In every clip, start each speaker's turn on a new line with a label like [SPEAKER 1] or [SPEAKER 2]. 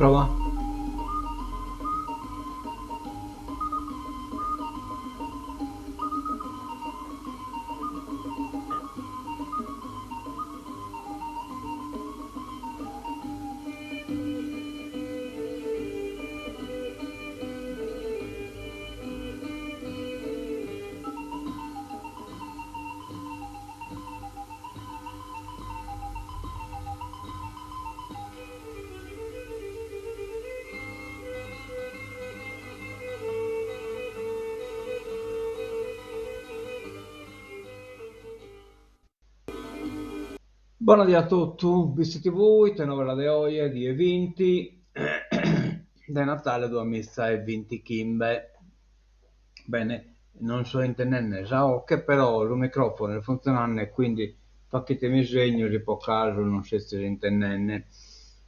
[SPEAKER 1] Prova. Buonasera a tutti, visti voi, te novella de oggi, di 20 di Natale 2020 Kimbe. Bene, non so intenderne, so che però il microfono funziona e quindi fatemi segno di po' caso non si intenderne.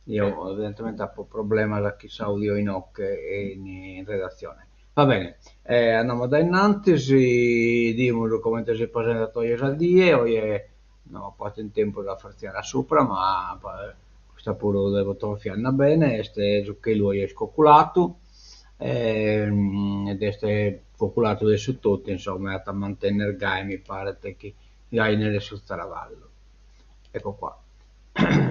[SPEAKER 1] Io evidentemente ho problema da chi sa audio in hoc e in redazione. Va bene, andiamo da innanzi, diciamo come si è presentato ieri, oggi è no, ho fatto in tempo da farti la sopra, ma questa pure devo trofiarla bene, este che lui è scoccolato, ed este cocolato adesso tutto, insomma, è a mantenere gai, mi pare che gai nelle sul Zaravallo. Ecco qua.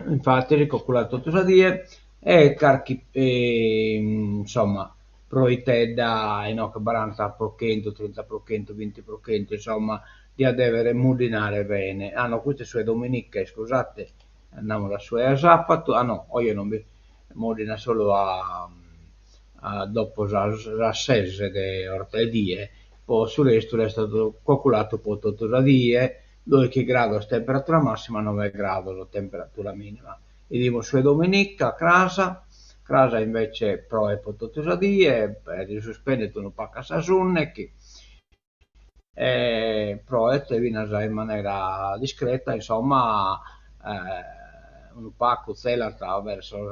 [SPEAKER 1] Infatti ricocolato tutto a dire e carchi, insomma, proite da enoc 40%, 30%, 20%, insomma, di avere mudinare bene. Ah no, queste sue domeniche, scusate, andiamo da sue a sabato, ah no, io non mi mudina solo dopo la sese de ortedie, poi sul resto è stato calcolato per tutto da die, 12 gradi temperatura massima, 9 gradi la temperatura minima. E dico su domenica, Crasa invece pro e potuto dire, di sospendere un po' a casa che probabilmente viene in maniera discreta, insomma, un pacco zelata verso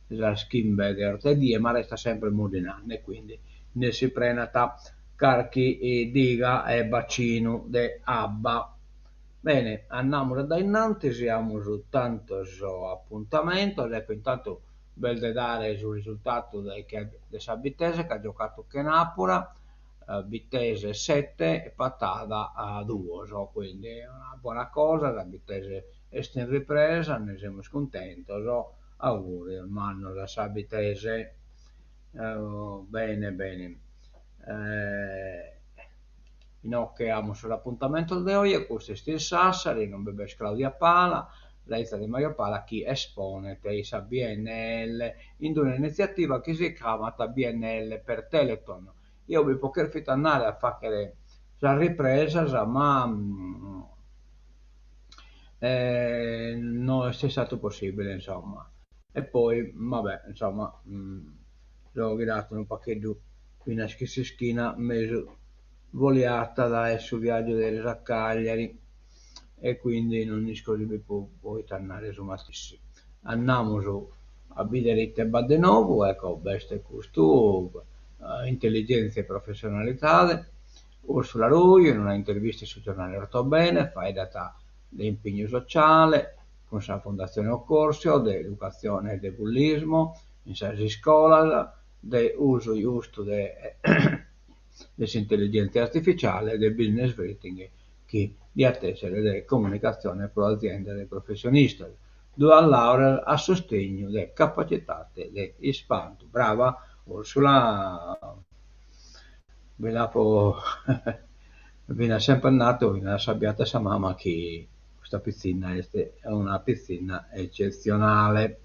[SPEAKER 1] la schimbe di ortodie, ma resta sempre mudinante, quindi ne si prenota carchi e diga e bacino de abba. Bene, andiamo da innanzi, siamo su tanto appuntamento, ecco intanto bel da dare sul risultato del Sabitese che ha giocato che Napoli, Vitesse 7 e Pattada a 2, so, quindi è una buona cosa, la Vitesse è in ripresa, ne siamo scontenti, so, auguri, hermano, la Sabitese, bene, bene. No, che abbiamo sull'appuntamento di oggi, questo è il Sassari, non bebe Claudia Pala, lei di Mario Pala che espone Teisa BNL in un'iniziativa che si chiama BNL per Teleton. Io vi posso andare a fare la ripresa, ma non è stato possibile, insomma. E poi, vabbè, insomma, l'ho dato un pacchetto in una schina, messo voliata da sul viaggio a Cagliari e quindi non riesco di poi tornare su stessi. Andiamo su a Biderite de nuovo, ecco, beste questo, intelligenza e professionalità. Ursula Ruio in una intervista sul giornale Orto Bene, fai data l'impegno sociale, con la Fondazione Occorsio, dell'educazione e del bullismo, in Sasi Scola, dell'uso giusto dell'intelligenza artificiale, del business rating, che di attesere delle comunicazioni per l'azienda del professionista. Due laurea a sostegno delle capacità dell'ispanto. Brava Ursula, ve la può viene sempre nato, viene sabbiata sa mamma che questa piscina è una piscina eccezionale.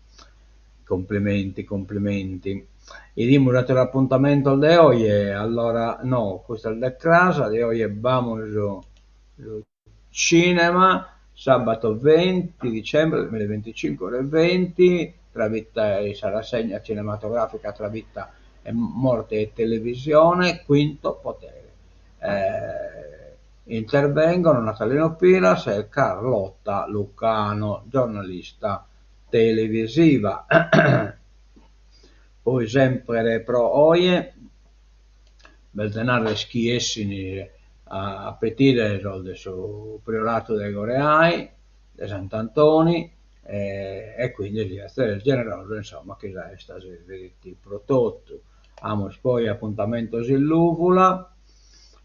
[SPEAKER 1] Complimenti, complimenti. E dimmi l'appuntamento di oggi, allora no, questo è il de casa, di oggi vamos al cinema, sabato 20 dicembre 2025 ore 20, tra vita e rassegna cinematografica tra vita e morte e televisione, quinto potere. Intervengono Natalino Piras e Carlotta Lucano, giornalista televisiva. Poi sempre pro oie, Beltenare schiessini a petire del su priorato dei Goreai, di Sant'Antoni, e quindi di essere generoso, insomma, che è stato il prodotto. Amos poi appuntamento sull'uvula,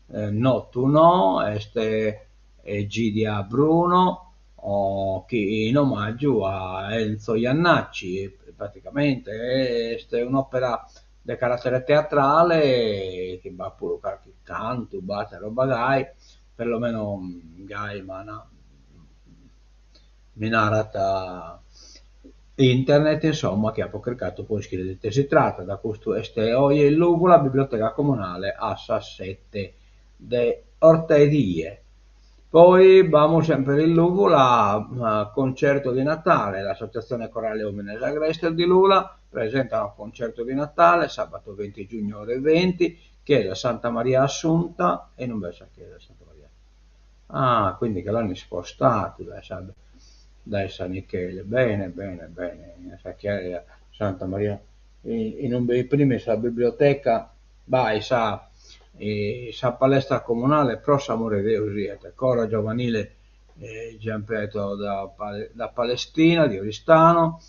[SPEAKER 1] no tu no, este Gidia Bruno, che in omaggio a Enzo Iannacci, praticamente è un'opera di carattere teatrale che va pure qualche canto, batte roba gai, perlomeno gai, ma no, mi narrata internet, insomma, che ha pubblicato poi scrivete. Si tratta da questo oggi il luogo la biblioteca comunale a Sassette de Ortedie. Poi abbiamo sempre il luogo la concerto di Natale, l'associazione corale Omines Agreste di Lula presenta un concerto di Natale sabato 20 giugno ore 20, chiesa Santa Maria Assunta e non sa chiesa Santa Maria. Ah, quindi che l'hanno spostato dai San Michele. Bene, bene, bene. Santa Maria. In un dei primi sa biblioteca, vai, sa palestra comunale, pro Amore Deo Siete, coro giovanile Gianpietro da Palestina, di Oristano,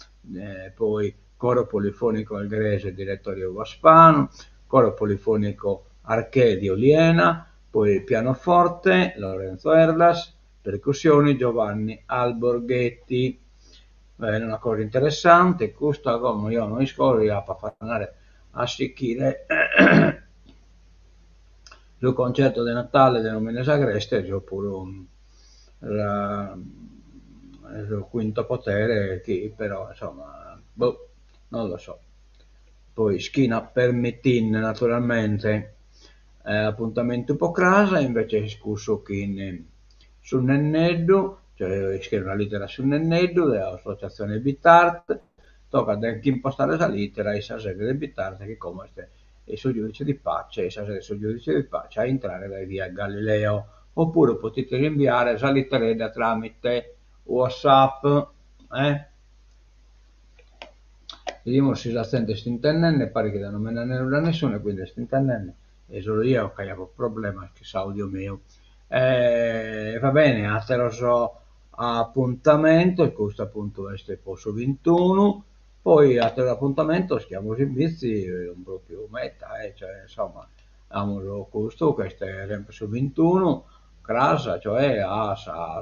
[SPEAKER 1] poi coro polifonico Algrese, direttorio Vaspano, coro polifonico Arché di Oliena, poi pianoforte Lorenzo Erlas, percussioni Giovanni Alborghetti. Bene, una cosa interessante, questa come io non scorro per far andare a sicchire il concerto di Natale di Omines Agreste, c'è pure il quinto potere, che però insomma, boh, non lo so. Poi schina per metin naturalmente appuntamento ipocrasa, invece discusso che sul Nenneddu, cioè scrive una lettera sul Nenneddu dell'associazione Bitart, tocca anche impostare la lettera e sa sede del Bitart che come il suo giudice di pace, e sa sede il suo giudice di pace a entrare da via Galileo, oppure potete rinviare la lettera tramite WhatsApp, vediamo se la sente stintennenne, pare che non me ne da nessuno, quindi stintennenne e solo io che avevo problema che audio mio. Va bene, atteroso appuntamento, e questo appunto è posto 21, poi altro appuntamento schiamo in vizi, non proprio meta, cioè insomma, abbiamo questo è sempre su 21, Crasa, cioè a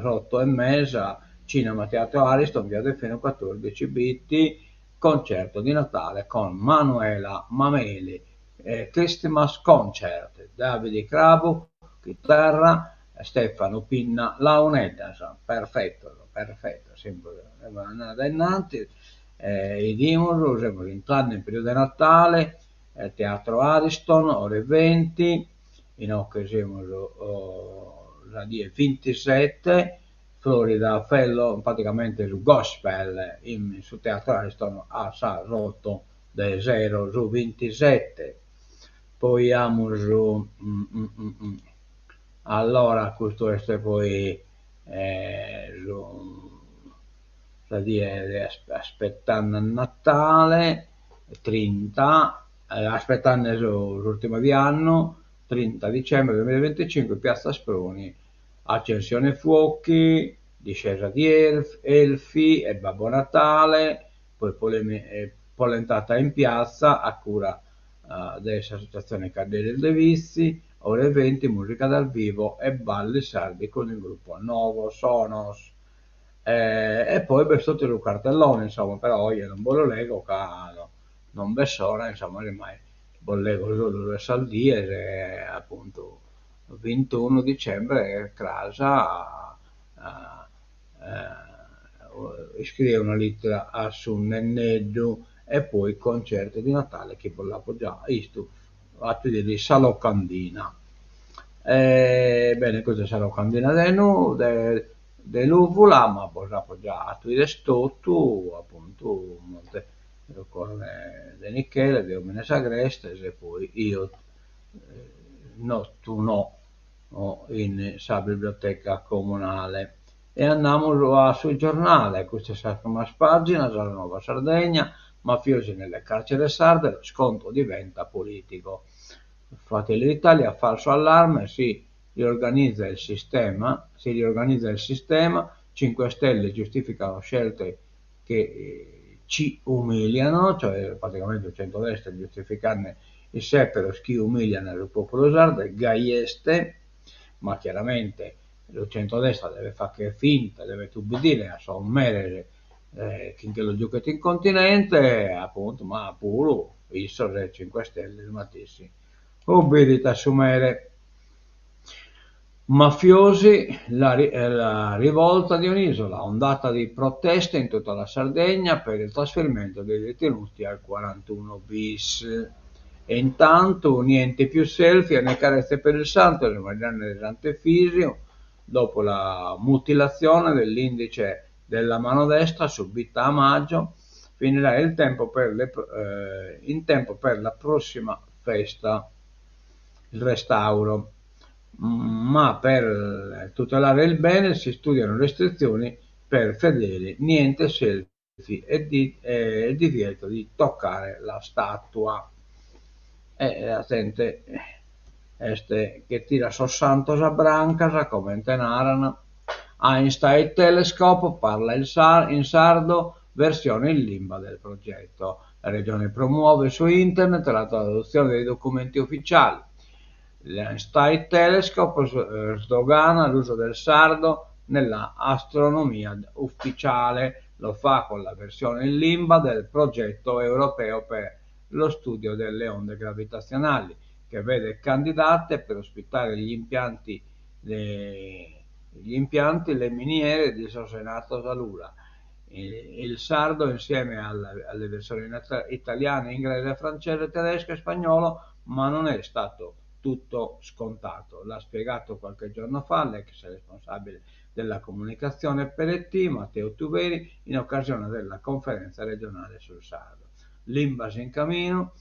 [SPEAKER 1] 8 e mezza, Cinema Teatro Ariston, via del Feno 14 Bitti, concerto di Natale con Manuela Mameli, Christmas Concert, Davide Cravo, chitarra, Stefano Pinna, launetta, insomma, perfetto, perfetto, sempre da innanzi, i dimos, siamo entrando in periodo di Natale, Teatro Ariston, ore 20, in occasione la die 27, Florida Fellow, praticamente su gospel su Teatro Ariston a Sarotto da 0 su 27. Poi abbiamo su allora questo è poi aspettando il Natale 30, aspettando l'ultimo di anno 30 dicembre 2025, piazza Sproni, accensione fuochi, discesa di Elfi e Babbo Natale, poi polentata in piazza a cura dell'associazione Cardinali De Vizi, ore 20 musica dal vivo e balli sardi con il gruppo Novo Sonos. E poi per sotto il cartellone, insomma, però io non ve lo leggo, non ve sono, insomma, ormai volevo solo due saldie, appunto 21 dicembre Crasa scrive una lettera a Sunnenneddu e poi concerto di Natale che volevo già isto fatto di Salocandina. Bene, questo è Salocandina dell'Uvula, ma poi già atto di stotto appunto monte con De Michele, di Omines Agrestes e poi io no, tu no, in sa biblioteca comunale. E andiamo sul giornale, questa è una pagina, la Nuova Sardegna, mafiosi nelle carceri sarde, scontro diventa politico. Fratelli d'Italia, falso allarme, si riorganizza il sistema, 5 Stelle giustificano scelte che ci umiliano, cioè praticamente il centrodestra giustificarne il sé per chi umilia il popolo sardo è gaieste, ma chiaramente il centrodestra deve fare finta, deve ubbidire a sommere finché lo giocate in continente, appunto, ma pure il Sole 5 Stelle, il Matissi, ubbidita a assumere. Mafiosi, la rivolta di un'isola, ondata di proteste in tutta la Sardegna per il trasferimento dei detenuti al 41 bis. E intanto niente più selfie né carezze per il santo, le Marianne del Sant'Efisio, dopo la mutilazione dell'indice della mano destra subita a maggio, finirà il tempo in tempo per la prossima festa, il restauro, ma per tutelare il bene si studiano restrizioni per fedeli, niente selfie e divieto di toccare la statua. La gente che tira sos santos a brancas, come narrano. Einstein Telescope parla in sardo, versione in lingua del progetto. La regione promuove su internet la traduzione dei documenti ufficiali. L'Einstein Telescope sdogana l'uso del sardo nella astronomia ufficiale, lo fa con la versione in lingua del progetto europeo per lo studio delle onde gravitazionali, che vede candidate per ospitare le miniere di Sosenato Salura. Il sardo, insieme alle versioni italiane, inglese, francese, tedesco e spagnolo, ma non è stato tutto scontato. L'ha spiegato qualche giorno fa l'ex responsabile della comunicazione PLT, Matteo Tuveri, in occasione della conferenza regionale sul sardo. L'Imbas in cammino,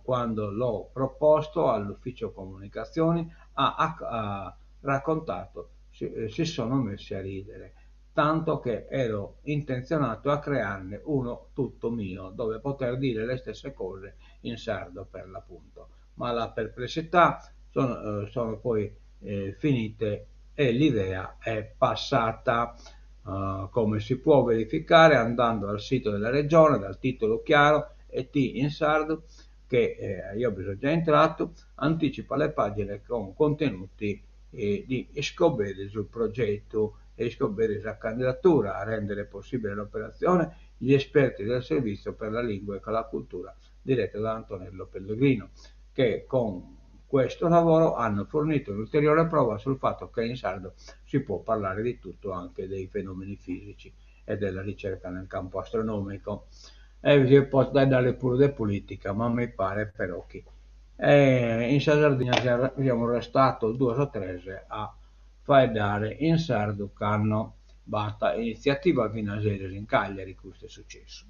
[SPEAKER 1] quando l'ho proposto all'ufficio comunicazioni, ha raccontato, si sono messi a ridere, tanto che ero intenzionato a crearne uno tutto mio, dove poter dire le stesse cose in sardo per l'appunto. Ma la perplessità sono poi finite e l'idea è passata. Come si può verificare andando al sito della regione, dal titolo chiaro ET in sardo, che io ho già entrato, anticipa le pagine con contenuti di Escobedo sul progetto e Escobedo la candidatura a rendere possibile l'operazione gli esperti del servizio per la lingua e la cultura diretto da Antonello Pellegrino, che con questo lavoro hanno fornito un'ulteriore prova sul fatto che in sardo si può parlare di tutto, anche dei fenomeni fisici e della ricerca nel campo astronomico. E si può dare pure di politica, ma mi pare però che in Sardegna siamo restati 2 o 3 a fare dare in sardo canno basta iniziativa Vinaseres in Cagliari. Questo è successo.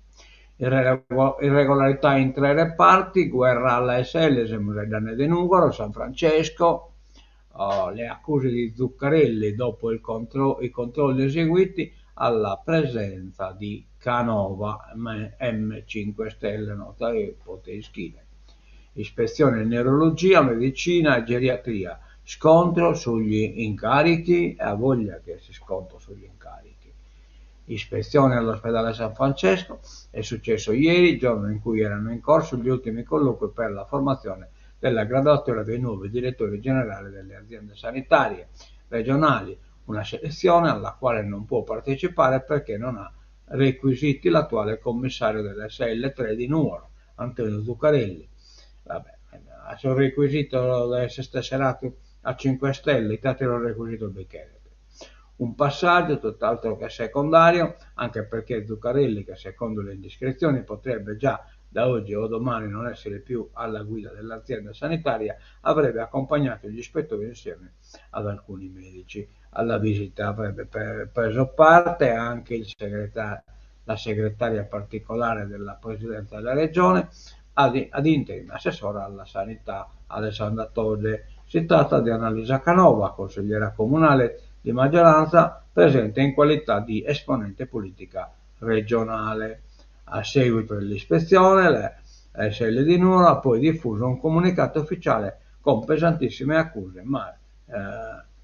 [SPEAKER 1] Irregolarità in 3 reparti, guerra alla SL, Semuredane de Nugaro, San Francesco, le accuse di Zuccarelli dopo i controlli eseguiti alla presenza di Canova M5 Stelle, nota e Poteschine. Ispezione neurologia, medicina e geriatria, scontro sugli incarichi, e ha voglia che si scontro sugli incarichi. Ispezione all'ospedale San Francesco, è successo ieri, giorno in cui erano in corso gli ultimi colloqui per la formazione della graduatoria dei nuovi direttori generali delle aziende sanitarie regionali, una selezione alla quale non può partecipare perché non ha requisiti l'attuale commissario dell'SL3 di Nuoro, Antonio Zuccarelli. Vabbè, sul requisito da essere staserato a 5 Stelle, datelo il requisito Becchetti. Un passaggio tutt'altro che secondario, anche perché Zuccarelli, che secondo le indiscrezioni potrebbe già da oggi o domani non essere più alla guida dell'azienda sanitaria, avrebbe accompagnato gli ispettori insieme ad alcuni medici. Alla visita avrebbe preso parte anche la segretaria particolare della Presidenza della Regione, ad interim assessore alla sanità Alessandra Tode. Si tratta di Annalisa Canova, consigliera comunale di maggioranza, presente in qualità di esponente politica regionale. A seguito dell'ispezione, la SL di Nuoro ha poi diffuso un comunicato ufficiale con pesantissime accuse, ma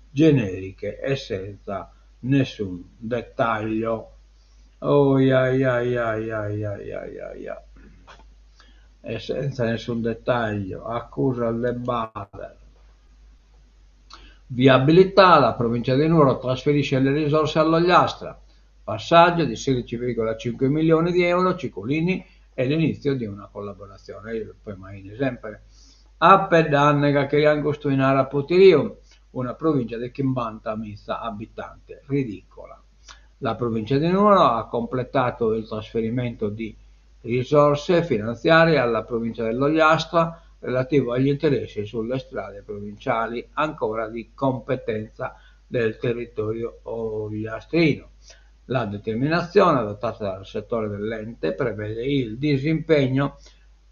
[SPEAKER 1] generiche e senza nessun dettaglio. Oh, ai, ai, ai, ai, ai, ai, ai, ai. E senza nessun dettaglio, accusa il De Bader. Viabilità, la provincia di Nuoro trasferisce le risorse all'Ogliastra, passaggio di 16,5 milioni di euro, Cicolini e l'inizio di una collaborazione. Poi mai sempre. Apped annega che Riangusto in Ara Potirium, una provincia di 50.000 abitanti, ridicola. La provincia di Nuoro ha completato il trasferimento di risorse finanziarie alla provincia dell'Ogliastra relativo agli interessi sulle strade provinciali ancora di competenza del territorio ogliastrino. La determinazione adottata dal settore dell'ente prevede il disimpegno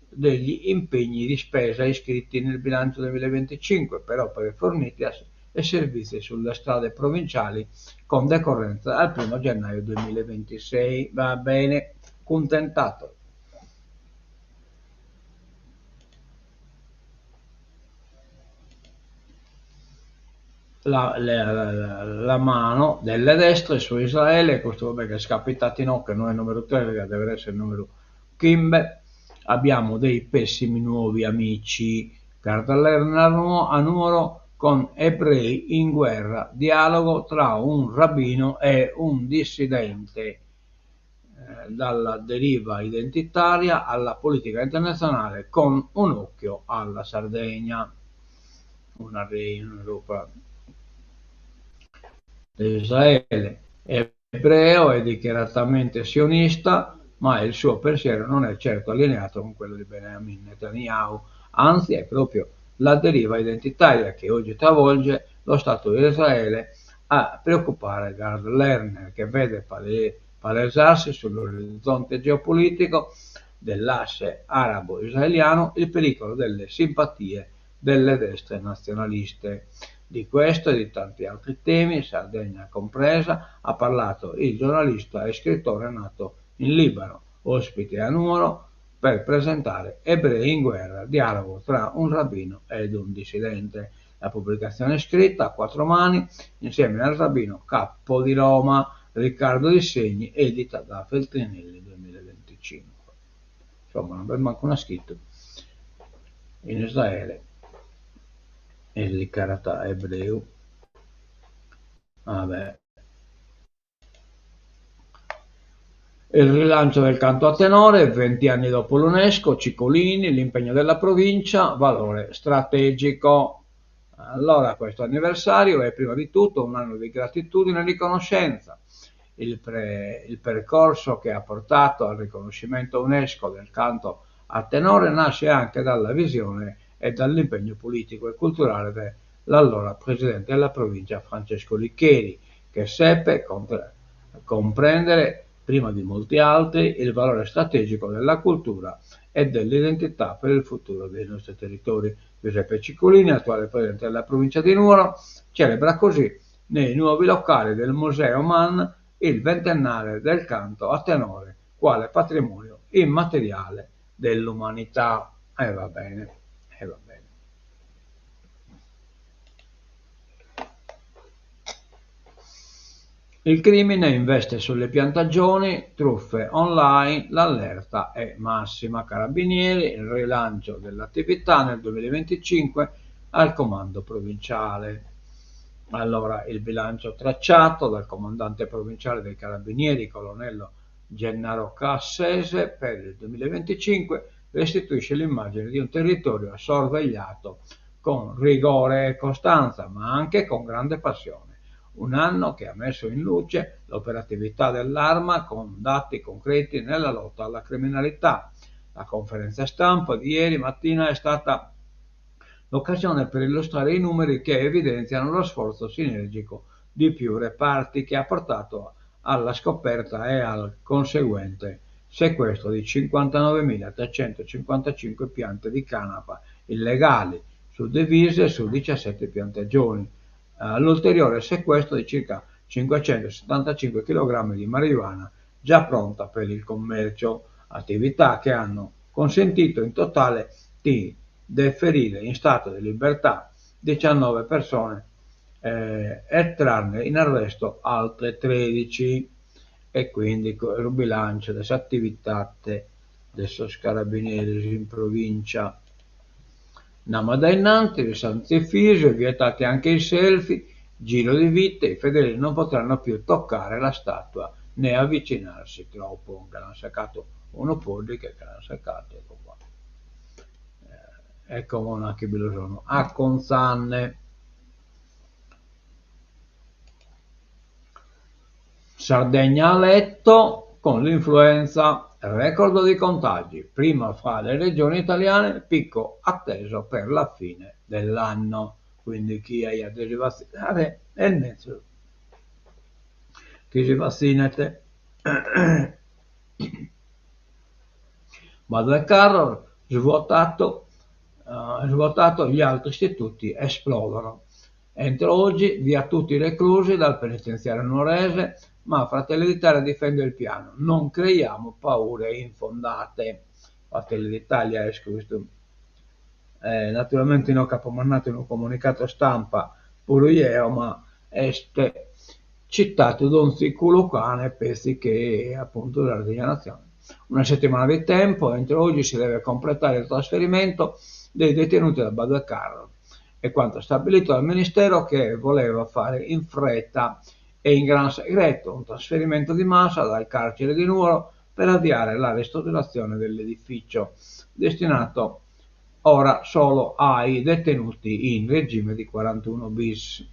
[SPEAKER 1] degli impegni di spesa iscritti nel bilancio 2025 per opere fornite e servizi sulle strade provinciali con decorrenza dal 1 gennaio 2026. Va bene, contentato. La mano delle destre su Israele, questo vabbè che è scapitato che non è numero 3, deve essere il numero Kimbe. Abbiamo dei pessimi nuovi amici, carta a numero con ebrei in guerra, dialogo tra un rabbino e un dissidente, dalla deriva identitaria alla politica internazionale con un occhio alla Sardegna, una Europa. Israele è ebreo, è dichiaratamente sionista, ma il suo pensiero non è certo allineato con quello di Benjamin Netanyahu, anzi è proprio la deriva identitaria che oggi travolge lo Stato di Israele a preoccupare Gerd Lerner, che vede palesarsi sull'orizzonte geopolitico dell'asse arabo-israeliano il pericolo delle simpatie delle destre nazionaliste. Di questo e di tanti altri temi, Sardegna compresa, ha parlato il giornalista e scrittore nato in Libano, ospite a Nuoro per presentare Ebrei in guerra, dialogo tra un rabbino ed un dissidente. La pubblicazione è scritta a quattro mani insieme al rabbino capo di Roma Riccardo Di Segni, edita da Feltrinelli 2025. Insomma, non per manco una scritto in Israele e il carata ebreo. Vabbè. Il rilancio del canto a tenore, 20 anni dopo l'UNESCO, Cicolini, l'impegno della provincia, valore strategico. Allora, questo anniversario è prima di tutto un anno di gratitudine e riconoscenza. Il percorso che ha portato al riconoscimento UNESCO del canto a tenore nasce anche dalla visione e dall'impegno politico e culturale dell'allora presidente della provincia Francesco Licheri, che seppe comprendere prima di molti altri il valore strategico della cultura e dell'identità per il futuro dei nostri territori. Giuseppe Ciccolini, attuale presidente della provincia di Nuoro, celebra così nei nuovi locali del Museo Mann il ventennale del canto a tenore quale patrimonio immateriale dell'umanità. E va bene, e va bene. Il crimine investe sulle piantagioni, truffe online, l'allerta è massima. Carabinieri, il rilancio dell'attività nel 2025 al comando provinciale. Allora, il bilancio tracciato dal comandante provinciale dei Carabinieri, colonnello Gennaro Cassese, per il 2025 restituisce l'immagine di un territorio sorvegliato con rigore e costanza, ma anche con grande passione. Un anno che ha messo in luce l'operatività dell'Arma con dati concreti nella lotta alla criminalità. La conferenza stampa di ieri mattina è stata l'occasione per illustrare i numeri che evidenziano lo sforzo sinergico di più reparti che ha portato alla scoperta e al conseguente sequestro di 59.355 piante di canapa illegali, suddivise su 17 piantagioni, all'ulteriore sequestro di circa 575 kg di marijuana già pronta per il commercio, attività che hanno consentito in totale di deferire in stato di libertà 19 persone e trarne in arresto altre 13. e quindi il bilancio delle attività dei carabinieri in provincia. Andiamo da innanzi, risanti fisio, vietati anche i selfie, giro di vite, i fedeli non potranno più toccare la statua né avvicinarsi troppo, che l'hanno seccato uno pubblico che l'hanno seccato, ecco qua. Ecco una che sono a Conzanne. Sardegna a letto con l'influenza, record di contagi, prima fra le regioni italiane, picco atteso per la fine dell'anno. Quindi chi è a vaccinare è il mezzo. Chi si vaccinate. Vado al carro, svuotato, gli altri istituti esplodono. Entro oggi via tutti i reclusi dal penitenziario nuorese, ma Fratelli d'Italia difende il piano. Non creiamo paure infondate. Fratelli d'Italia esce questo. Naturalmente non capomannato in un comunicato stampa pure io, ma este citato da un sicuro cane, pensi che appunto della Nazione. Una settimana di tempo, entro oggi si deve completare il trasferimento dei detenuti da Badacarro, è quanto stabilito dal Ministero, che voleva fare in fretta e in gran segreto un trasferimento di massa dal carcere di Nuoro per avviare la ristrutturazione dell'edificio, destinato ora solo ai detenuti in regime di 41 bis.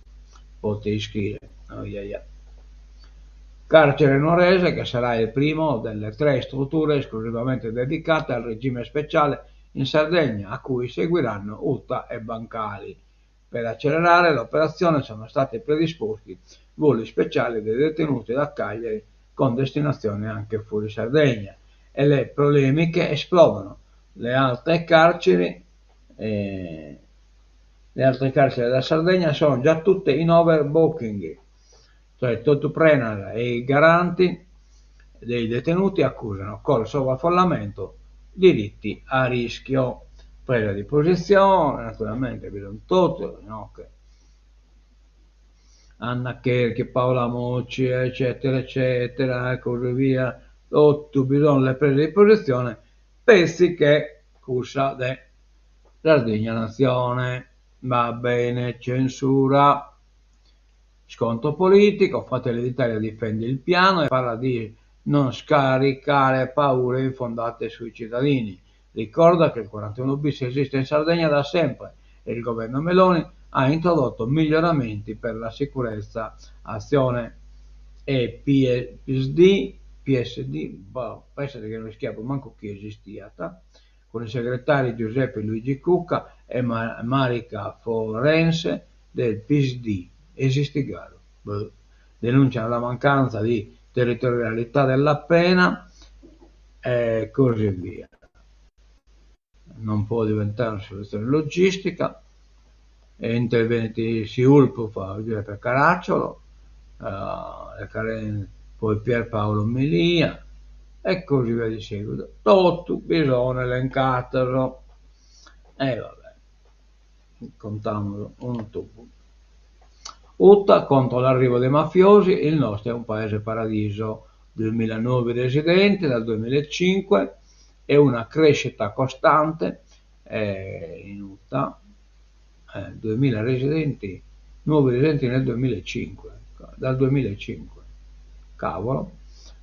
[SPEAKER 1] Potete iscrivere. Oh, yeah. Carcere nuorese, che sarà il primo delle 3 strutture esclusivamente dedicate al regime speciale in Sardegna, a cui seguiranno UTA e bancali. Per accelerare l'operazione sono stati predisposti voli speciali dei detenuti da Cagliari con destinazione anche fuori Sardegna, e le polemiche esplodono. Le altre carceri della Sardegna sono già tutte in overbooking, cioè Totuprenal e i garanti dei detenuti accusano col sovraffollamento diritti a rischio, presa di posizione, naturalmente Bilontotto, no? Anna Cherchi, Paola Mocci, eccetera, eccetera, e così via, tutto bisogna le prese di posizione, pensi che cussa de Sardegna Nazione, va bene, censura, scontro politico, Fratelli d'Italia difende il piano e parla di non scaricare paure infondate sui cittadini. Ricorda che il 41 bis esiste in Sardegna da sempre e il governo Meloni ha introdotto miglioramenti per la sicurezza, azione e PSD, penso che non schiavo manco chi esistia, con i segretari Giuseppe Luigi Cucca e Marica Forense del PSD. Esistigaro. Denunciano la mancanza di territorialità della pena e così via. Non può diventare una soluzione logistica. Interventi Siulpo per Caracciolo, poi Pierpaolo Melia e così via di seguito. Tutto bisogna elencatelo. E vabbè, contiamolo un tubo. UTA contro l'arrivo dei mafiosi, il nostro è un paese paradiso, 2000 nuovi residenti dal 2005 e una crescita costante in UTA, 2000 residenti, nuovi residenti nel 2005, dal 2005, cavolo,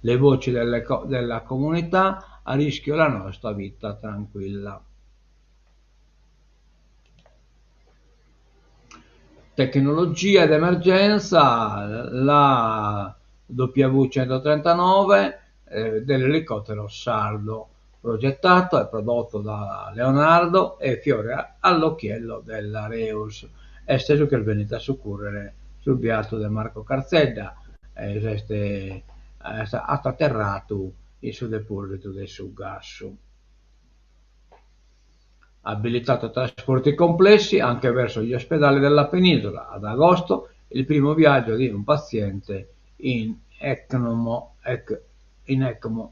[SPEAKER 1] le voci della comunità, a rischio la nostra vita tranquilla. Tecnologia d'emergenza, la W139 dell'elicottero sardo, progettato e prodotto da Leonardo e fiore all'occhiello dell'Areus, esteso che il venite a soccorrere sul beato di Marco Carzedda, è atterrato in sul deposito del Sugasso. Abilitato a trasporti complessi anche verso gli ospedali della penisola. Ad agosto il primo viaggio di un paziente in ECMO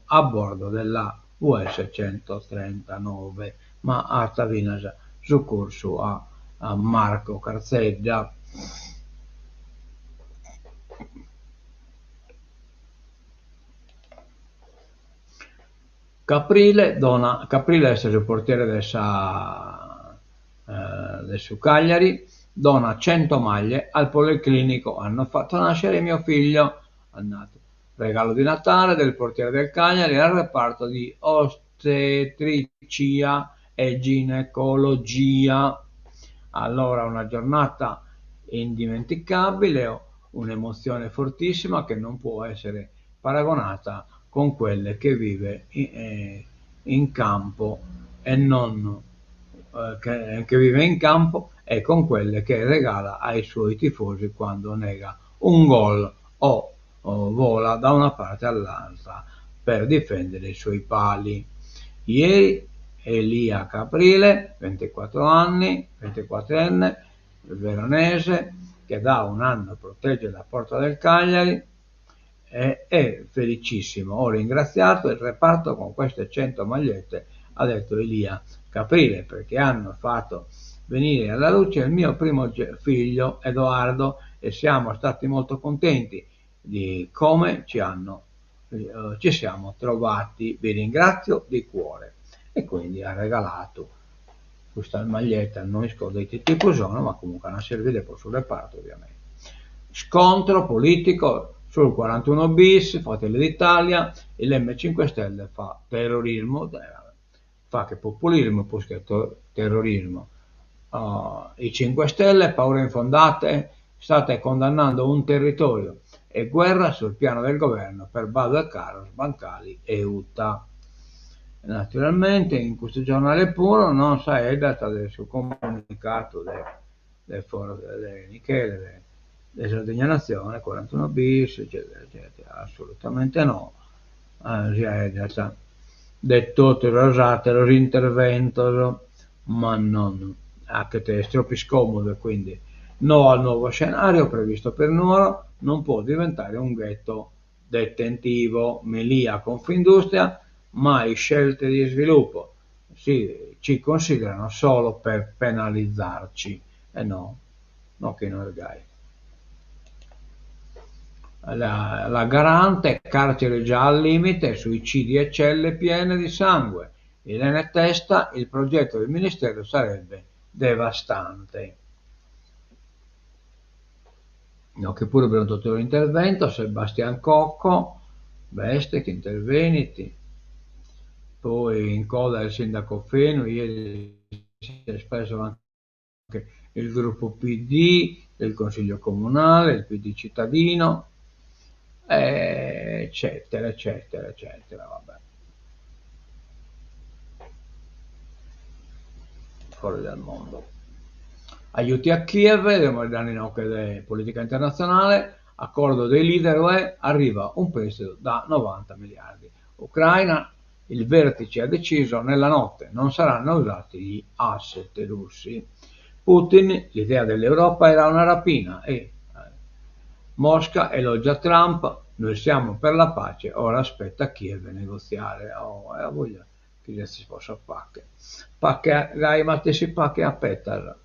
[SPEAKER 1] a bordo della US 139, ma a Tavinas soccorso a Marco Carzedda. Caprile è il portiere del suo Cagliari, dona 100 maglie al Policlinico. Hanno fatto nascere mio figlio, regalo di Natale del portiere del Cagliari al reparto di ostetricia e ginecologia. Allora, una giornata indimenticabile, un'emozione fortissima che non può essere paragonata con quelle che vive in campo e non che vive in campo, e con quelle che regala ai suoi tifosi quando nega un gol o vola da una parte all'altra per difendere i suoi pali. Ieri Elia Caprile, 24 anni, 24enne, veronese, che da un anno protegge la porta del Cagliari, è felicissimo. Ho ringraziato il reparto con queste 100 magliette, ha detto Elia Caprile, perché hanno fatto venire alla luce il mio primo figlio Edoardo e siamo stati molto contenti di come ci siamo trovati. Vi ringrazio di cuore. E quindi ha regalato questa maglietta, non scordo di tipo sono, ma comunque una servire poi sul reparto, ovviamente. Scontro politico sul 41 bis, Fratelli d'Italia, e l'M5 Stelle fa terrorismo, fa che populismo, poi che terrorismo. I 5 Stelle, paure infondate, state condannando un territorio e guerra sul piano del governo per Bado e Caros, Bancali e UTA. Naturalmente in questo giornale puro non si è data del suo comunicato del foro delle Michele, della Sardegna Nazione, 41 bis, eccetera, eccetera. Assolutamente no. Si è data detto los interventos, ma non anche te è troppo scomodo, e quindi no al nuovo scenario previsto per Nuoro, non può diventare un ghetto detentivo. Melia Confindustria, mai scelte di sviluppo, ci considerano solo per penalizzarci, e no che noi gai. La Garante, carcere già al limite, suicidi e celle piene di sangue. Irene Testa, il progetto del Ministero sarebbe devastante. No, che pure per un dottore intervento, Sebastian Cocco, Veste che interveniti. Poi in coda il sindaco Feno, ieri si è espresso anche il gruppo PD, il consiglio comunale, il PD cittadino, eccetera, eccetera, eccetera, vabbè. Fuori dal mondo. Aiuti a Kiev, demordiamo in occhio della politica internazionale, accordo dei leader UE, arriva un prestito da 90 miliardi. Ucraina, il vertice ha deciso nella notte non saranno usati gli asset russi. Putin, l'idea dell'Europa era una rapina e Mosca elogia Trump, noi siamo per la pace, ora aspetta Kiev a negoziare. Voglia che si possa pacche gai matesi pacche a Petar.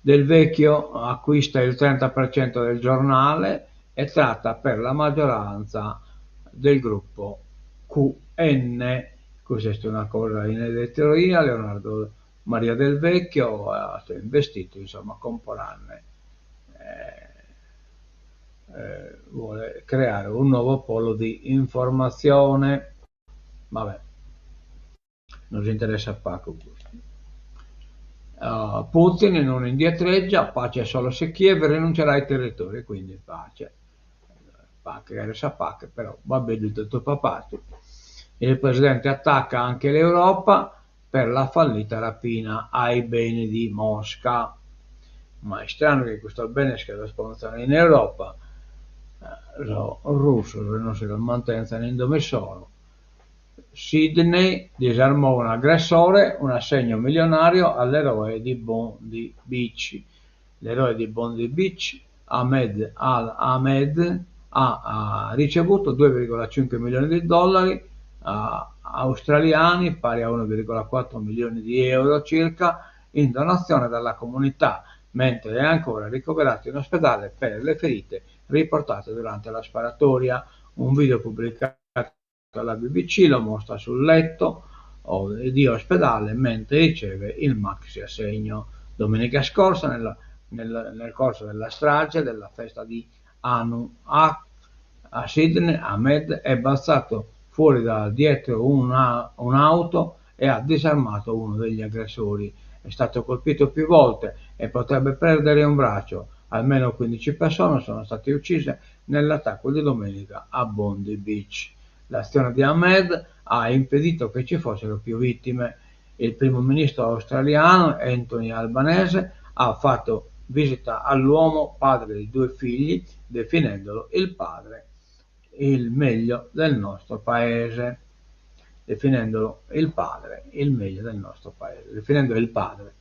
[SPEAKER 1] Del Vecchio acquista il 30% del giornale e tratta per la maggioranza del gruppo QN. Questa è una cosa ineditoria. Leonardo Maria Del Vecchio ha investito, insomma, comporranne. Vuole creare un nuovo polo di informazione. Vabbè, non ci interessa poco questo. Putin non indietreggia, pace solo se Kiev rinuncerà ai territori, quindi pace. Pace, però va bene tutto papato. Il presidente attacca anche l'Europa per la fallita rapina ai beni di Mosca. Ma è strano che questo bene sia da sponsor in Europa. Russo non si mantengono in dove sono. Sydney disarmò un aggressore, un assegno milionario all'eroe di Bondi Beach. L'eroe di Bondi Beach, Ahmed Al-Ahmed, ha ricevuto 2,5 milioni di dollari australiani, pari a 1,4 milioni di euro circa, in donazione dalla comunità, mentre è ancora ricoverato in ospedale per le ferite riportate durante la sparatoria. Un video pubblicato alla BBC, lo mostra sul letto di ospedale mentre riceve il maxi assegno. Domenica scorsa, nel corso della strage della festa di Anu a Sydney, Ahmed è balzato fuori da dietro un'auto e ha disarmato uno degli aggressori. È stato colpito più volte e potrebbe perdere un braccio. Almeno 15 persone sono state uccise nell'attacco di domenica a Bondi Beach. L'azione di Ahmed ha impedito che ci fossero più vittime. Il primo ministro australiano Anthony Albanese ha fatto visita all'uomo, padre di 2 figli, definendolo il padre, il meglio del nostro paese. Definendolo il padre, il meglio del nostro paese. Definendo il padre.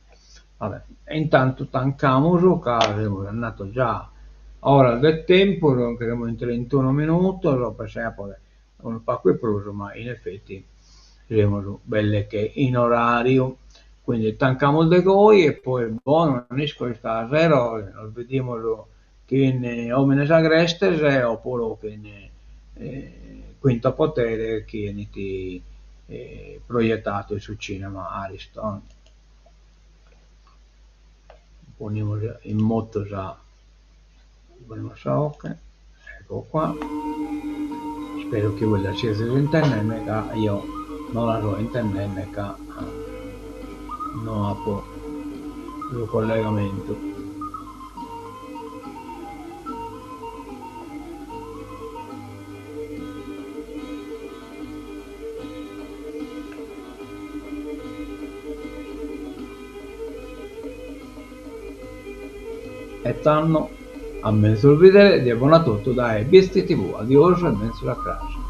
[SPEAKER 1] Vabbè. E intanto Tancamuro, che è andato già ora del tempo, lo avremo in 31 minuti, lo passare un po' qui pruso, ma in effetti saremo belle che in orario. Quindi tancamo de goi e poi buono, non questa zero, nos vediamo che in Omines Agrestes oppure che in Quinto Potere che è proiettato su Cinema Ariston. Poniamo in moto già, ecco qua. Spero che voi la siete su internet, che io non la so internet, che non apro il collegamento. E tanno a mezzo il video di abbonato da Beastie TV, adios e mezzo la classe.